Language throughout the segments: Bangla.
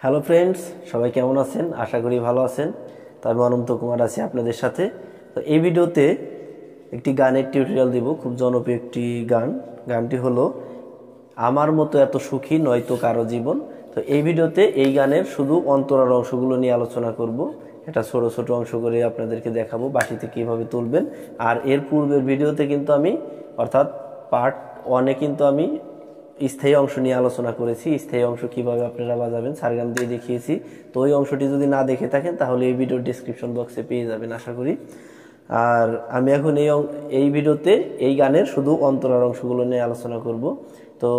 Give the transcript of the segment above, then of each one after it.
হ্যালো ফ্রেন্ডস, সবাই কেমন আছেন? আশা করি ভালো আছেন। তো আমি অনন্ত কুমার আছি আপনাদের সাথে। তো এই ভিডিওতে একটি গানের টিউটোরিয়াল দিব, খুব জনপ্রিয় একটি গান। গানটি হলো আমার মতো এত সুখী নয়তো কারো জীবন। তো এই ভিডিওতে এই গানের শুধু অন্তরার অংশগুলো নিয়ে আলোচনা করব। এটা ছোট ছোট অংশ করে আপনাদেরকে দেখাবো বাঁশিতে কীভাবে তুলবেন। আর এর পূর্বের ভিডিওতে কিন্তু আমি অর্থাৎ পার্ট 1-এ কিন্তু আমি স্থায়ী অংশ নিয়ে আলোচনা করেছি। স্থায়ী অংশ কিভাবে আপনারা বাজাবেন সারগাম দিয়ে দেখিয়েছি। তো ওই অংশটি যদি না দেখে থাকেন তাহলে এই ভিডিওর ডেসক্রিপশন বক্সে পেয়ে যাবেন আশা করি। আর আমি এখন এই ভিডিওতে এই গানের শুধু অন্তরার অংশগুলো নিয়ে আলোচনা করব। তো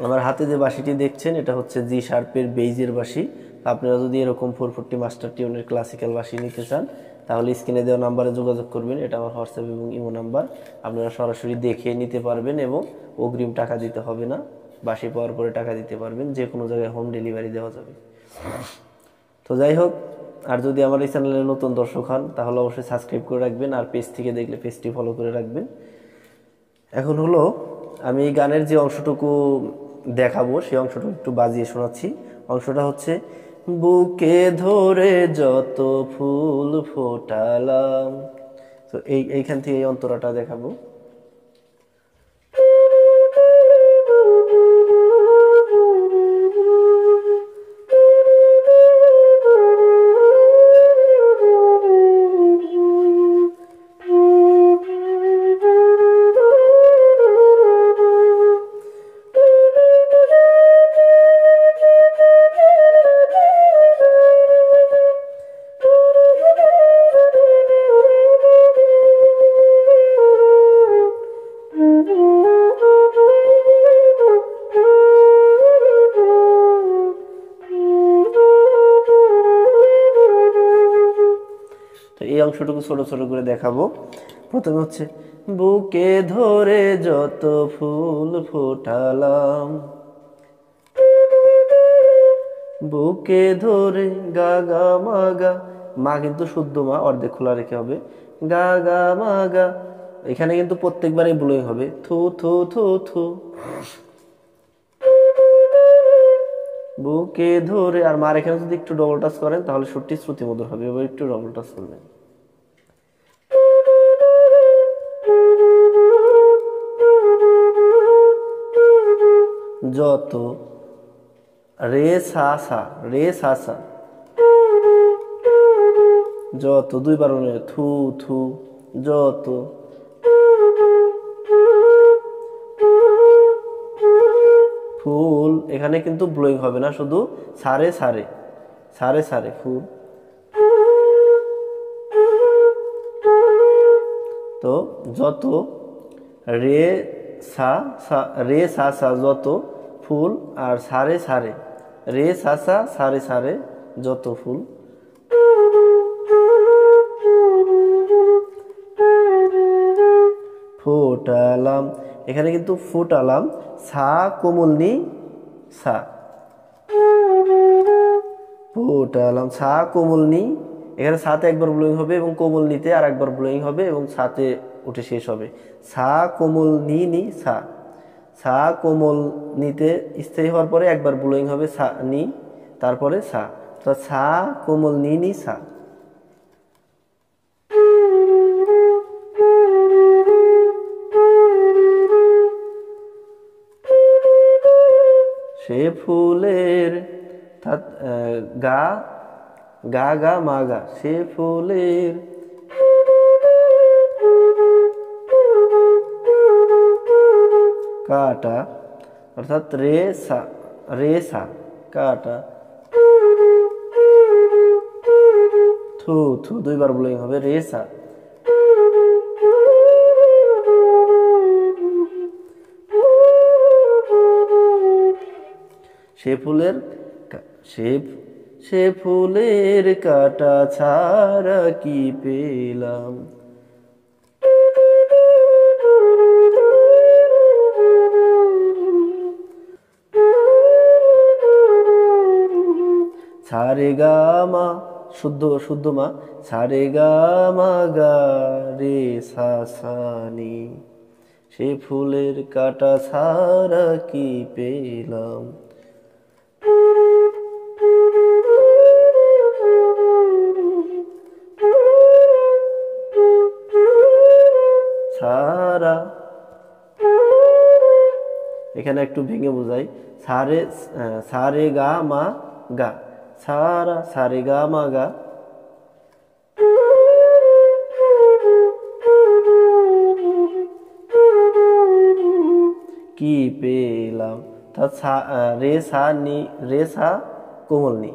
আমার হাতে যে বাঁশিটি দেখছেন এটা হচ্ছে জি শার্পের বেইজের বাঁশি। আপনারা যদি এরকম 440 মাস্টার টিউনের ক্লাসিক্যাল বাঁশি নিতে চান তাহলে স্ক্রিনে দেওয়া নাম্বারে যোগাযোগ করবেন। এটা আমার হোয়াটসঅ্যাপ এবং ইমো নাম্বার। আপনারা সরাসরি দেখে নিতে পারবেন এবং অগ্রিম টাকা দিতে হবে না। বাঁশি পাওয়ার পরে টাকা দিতে পারবেন, যে কোনো জায়গায় হোম ডেলিভারি দেওয়া যাবে। তো যাই হোক, আর যদি আমার এই চ্যানেলে নতুন দর্শক হন তাহলে অবশ্যই সাবস্ক্রাইব করে রাখবেন, আর পেজ থেকে দেখলে পেজটি ফলো করে রাখবেন। এখন হলো আমি এই গানের যে অংশটুকু দেখাবো সেই অংশটুকু একটু বাজিয়ে শোনাচ্ছি। অংশটা হচ্ছে বুকে ধরে যত ফুল ফোটালাম। তো এইখান থেকে এই অন্তরাটা দেখাবো। তো এই অংশটুকু ছোট ছোট করে দেখাবো। প্রথমে হচ্ছে বুকে ধরে যত ফুল ফোটালাম, বুকে ধরে গা গা মা গা, মা কিন্তু শুদ্ধ মা, অর্ধেক খোলা রেখে হবে, গা গা মা গা। এখানে কিন্তু প্রত্যেকবারই ব্লোয়িং হবে, থু থু থু থু। বুকে ধরে, আর মার এখানে যদি একটু ডবল টাচ করেন তাহলে সুরটি শ্রুতিমধুর হবে। এবার একটু ডবল টাচ করবেন। যত রে সা সা, রে সা সা, যত দুইবার থু থু, যত ফুল, এখানে কিন্তু ব্লোয়িং হবে না, শুধু সারে সারে সারে সারে ফুল। তো যত রে সা সা, রে সা সা যত ফুল, আর সারে সারে রে সা সা সারে সারে যত ফুল। ফোটালাম, এখানে কিন্তু ফোটালাম সা কোমল নি সা, ফোটালাম সা কোমল নি। এখানে সাথে একবার ব্লোয়িং হবে এবং কোমল নিতে আর একবার ব্লোয়িং হবে এবং সাথে উঠে শেষ হবে। সা কোমল নি নি সা, সা কোমল নিতে স্থায়ী হওয়ার পরে একবার ব্লোয়িং হবে সা নি, তারপরে সা। তো সা কোমল নি নি সা। সে ফুলের গা গা গা মা গা, সে ফুলের কাটা, অর্থাৎ রে সা, রে সা কাটা, থু থু দুইবার ব্লোয়িং হবে, রে সা। সে ফুলের সে সে ফুলের কাটা ছাড়া কি পেলাম, সারে গা মা শুদ্ধ শুদ্ধ মা, সারে গা মা গা রে সা সা নি। সে ফুলের কাটা ছাড়া কি পেলাম। সারা, এখানে একটু ভেঙে বোঝাই, সারে সারে গা মা গা, সারা সারে গা মা গা, কি পেলাম, রে সা নি, রে সা কোমল নি,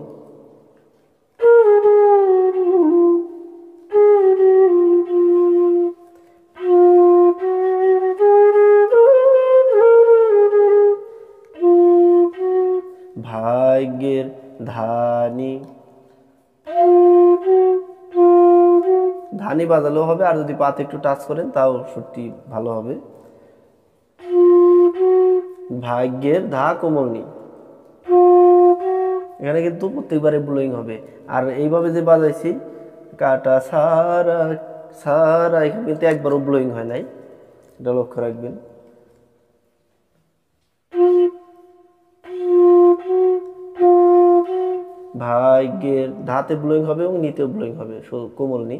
ভাগ্যের ধানি, ধানি বাজালেও হবে, আর যদি পাতে একটু টাচ করেন তাও সুরটি ভালো হবে। ভাগ্যের ধা কোমল নি, এখানে কিন্তু প্রত্যেকবারে ব্লোয়িং হবে। আর এইভাবে যে বাজাইছি কাটা সারা সারা, এখানে কিন্তু একবারও ব্লোয়িং হয় নাই, এটা লক্ষ্য রাখবেন। ভাগ্যের ধাতে ব্লোয়িং হবে এবং নিতেও ব্লোয়িং হবে, কোমল নি।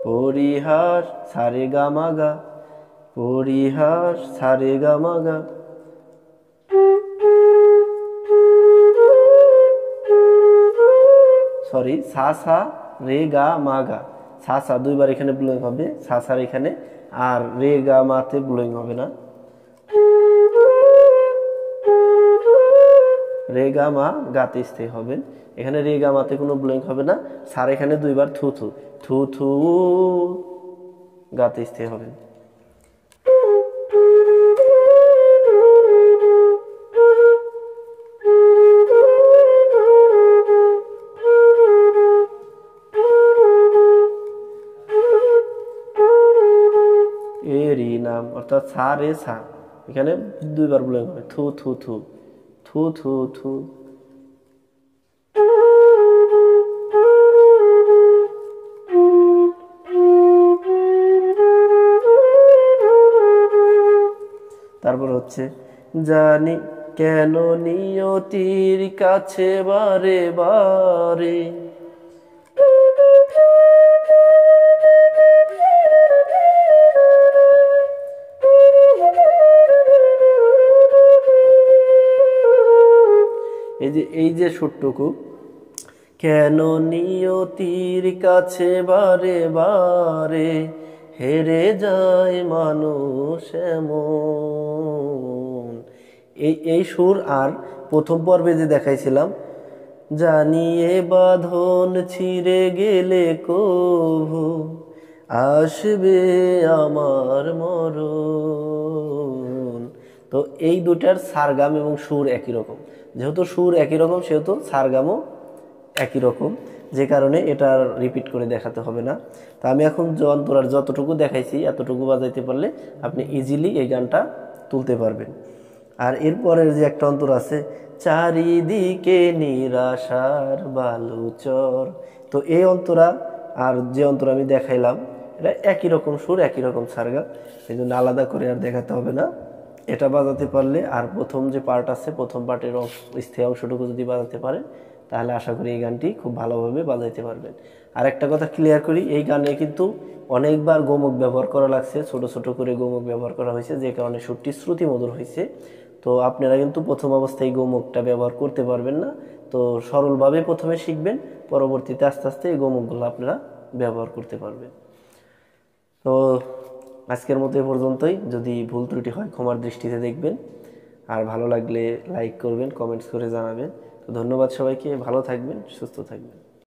পরিহাস সারে গা মা গা, পরিহাস সারে গা মা গা, সরি সা সা রে গা মা গা, সা সা দুইবার এখানে ব্লোয়িং হবে, সা সার এখানে, আর রে গা মাতে ব্লোয়িং হবে না, রে গা মা গাতে স্থায়ী হবেন। এখানে রে গা মাতে কোনো ব্লোয়িং হবে না, সার এখানে দুইবার থু থু থু থু গাতে স্থায়ী হবেন। এরই নাম অর্থাৎ সা রে সা, এখানে দুইবার ব্লোয়িং হবে, থু থু থু থু থু থু। তারপর হচ্ছে জানি কেন নিয়তির কাছে বারে বারে, এই যে সুরটুকু, কেন নিয়তির কাছে বারে বারে হেরে যায় মানুষ এমন, এই সুর। আর প্রথম পর্বে যে দেখাইছিলাম, জানিয়ে বাঁধন ছিঁড়ে গেলে কভু আসবে আমার মরণ, তো এই দুটার সারগাম এবং সুর একই রকম, যেহেতু সুর একই রকম সেহেতু সারগামও একই রকম, যে কারণে এটা রিপিট করে দেখাতে হবে না। তা আমি এখন অন্তরার যতটুকু দেখাইছি এতটুকু বাজাইতে পারলে আপনি ইজিলি এই গানটা তুলতে পারবেন। আর এরপরের যে একটা অন্তর আছে, চারিদিকে নিরাশার বালুচর, তো এই অন্তরা আর যে অন্তর আমি দেখাইলাম এটা একই রকম সুর একই রকম সারগাম, এই জন্য আলাদা করে আর দেখাতে হবে না। এটা বাজাতে পারলে, আর প্রথম যে পার্ট আছে প্রথম পার্টের স্থায়ী অংশটুকু যদি বাজাতে পারেন তাহলে আশা করি এই গানটি খুব ভালোভাবে বাজাইতে পারবেন। আর একটা কথা ক্লিয়ার করি, এই গানে কিন্তু অনেকবার গোমক ব্যবহার করা লাগছে, ছোট ছোট করে গোমক ব্যবহার করা হয়েছে, যে কারণে সুরটি শ্রুতি মধুর হয়েছে। তো আপনারা কিন্তু প্রথম অবস্থায় গোমকটা ব্যবহার করতে পারবেন না, তো সরলভাবে প্রথমে শিখবেন, পরবর্তীতে আস্তে আস্তে এই গোমকগুলো আপনারা ব্যবহার করতে পারবেন। তো আজকের মতো এ পর্যন্তই, যদি ভুল ত্রুটি হয় ক্ষমার দৃষ্টিতে দেখবেন, আর ভালো লাগলে লাইক করবেন, কমেন্টস করে জানাবেন। তো ধন্যবাদ সবাইকে, ভালো থাকবেন, সুস্থ থাকবেন।